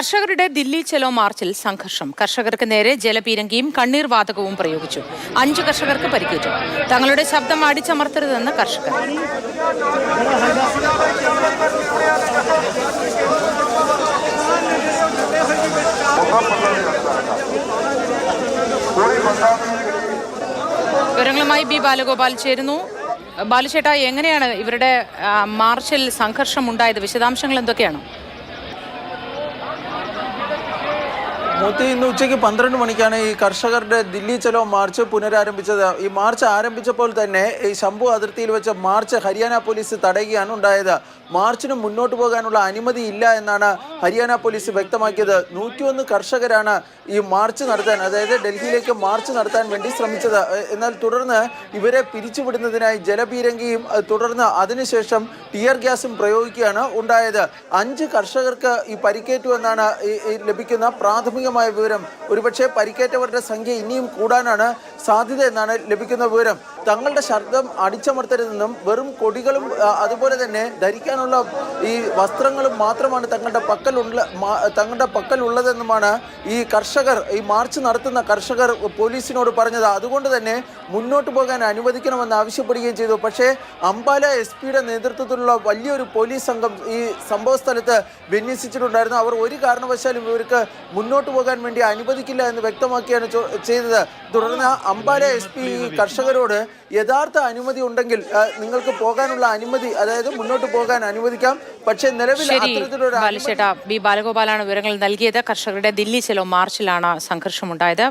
കർഷകരുടെ ദില്ലി ചലോ മാർച്ചിൽ സംഘർഷം. കർഷകർക്ക് നേരെ ജലപീരങ്കിയും കണ്ണീർ വാതകവും പ്രയോഗിച്ചു. 5 കർഷകർക്ക് പരിക്കേറ്റു. തങ്ങളുടെ ശബ്ദം അടിച്ചമർത്തരുതെന്ന് കർഷകർ. വിവരങ്ങളുമായി ബി ബാലഗോപാൽ ചേരുന്നു. ബാലുചേട്ടാ, എങ്ങനെയാണ് ഇവരുടെ മാർച്ചിൽ സംഘർഷം ഉണ്ടായത്? വിശദാംശങ്ങൾ എന്തൊക്കെയാണ്? മോത്തി, ഇന്ന് ഉച്ചയ്ക്ക് 12 മണിക്കാണ് ഈ കർഷകരുടെ ദില്ലി ചലോ മാർച്ച് പുനരാരംഭിച്ചത്. ഈ മാർച്ച് ആരംഭിച്ചപ്പോൾ തന്നെ ഈ ശംഭു അതിർത്തിയിൽ വെച്ച മാർച്ച് ഹരിയാന പോലീസ് തടയുകയാണ് ഉണ്ടായത്. മാർച്ചിന് മുന്നോട്ട് പോകാനുള്ള അനുമതി ഇല്ല എന്നാണ് ഹരിയാന പോലീസ് വ്യക്തമാക്കിയത്. 101 കർഷകരാണ് ഈ മാർച്ച് നടത്താൻ, അതായത് ഡൽഹിയിലേക്ക് മാർച്ച് നടത്താൻ വേണ്ടി ശ്രമിച്ചത്. എന്നാൽ തുടർന്ന് ഇവരെ പിരിച്ചുവിടുന്നതിനായി ജലപീരങ്കിയും തുടർന്ന് അതിനുശേഷം ടിയർ ഗ്യാസും പ്രയോഗിക്കുകയാണ് ഉണ്ടായത്. 5 കർഷകർക്ക് ഈ പരിക്കേറ്റു എന്നാണ് ലഭിക്കുന്ന പ്രാഥമികമായ വിവരം. ഒരുപക്ഷെ പരിക്കേറ്റവരുടെ സംഖ്യ ഇനിയും കൂടാനാണ് സാധ്യത എന്നാണ് ലഭിക്കുന്ന വിവരം. തങ്ങളുടെ ശബ്ദം അടിച്ചമർത്തരുതെന്നും വെറും കൊടികളും അതുപോലെ തന്നെ ധരിക്കാനുള്ള ഈ വസ്ത്രങ്ങളും മാത്രമാണ് തങ്ങളുടെ പക്കലുള്ളതെന്നുമാണ് ഈ കർഷകർ, ഈ മാർച്ച് നടത്തുന്ന കർഷകർ പോലീസിനോട് പറഞ്ഞത്. അതുകൊണ്ട് തന്നെ മുന്നോട്ട് പോകാൻ അനുവദിക്കണമെന്ന് ആവശ്യപ്പെടുകയും ചെയ്തു. പക്ഷേ അംബാല SP-യുടെ നേതൃത്വത്തിലുള്ള വലിയൊരു പോലീസ് സംഘം ഈ സംഭവ സ്ഥലത്ത് വിന്യസിച്ചിട്ടുണ്ടായിരുന്നു. അവർ ഒരു കാരണവശാലും ഇവർക്ക് മുന്നോട്ട് പോകാൻ വേണ്ടി അനുവദിക്കില്ല എന്ന് വ്യക്തമാക്കിയാണ് ചെയ്തത്. തുടർന്ന് അംബാല SP കർഷകരോട് യഥാർത്ഥ അനുമതി ഉണ്ടെങ്കിൽ നിങ്ങൾക്ക് പോകാനുള്ള അനുമതി, അതായത് മുന്നോട്ട് പോകാൻ അനുവദിക്കാം, പക്ഷേ നിലവിൽ അത്തരത്തിലൊരു ബി ബാലഗോപാലാണ് വിവരങ്ങൾ നൽകിയത്. കർഷകരുടെ ദില്ലി ചലോ മാർച്ചിലാണ് സംഘർഷമുണ്ടായത്.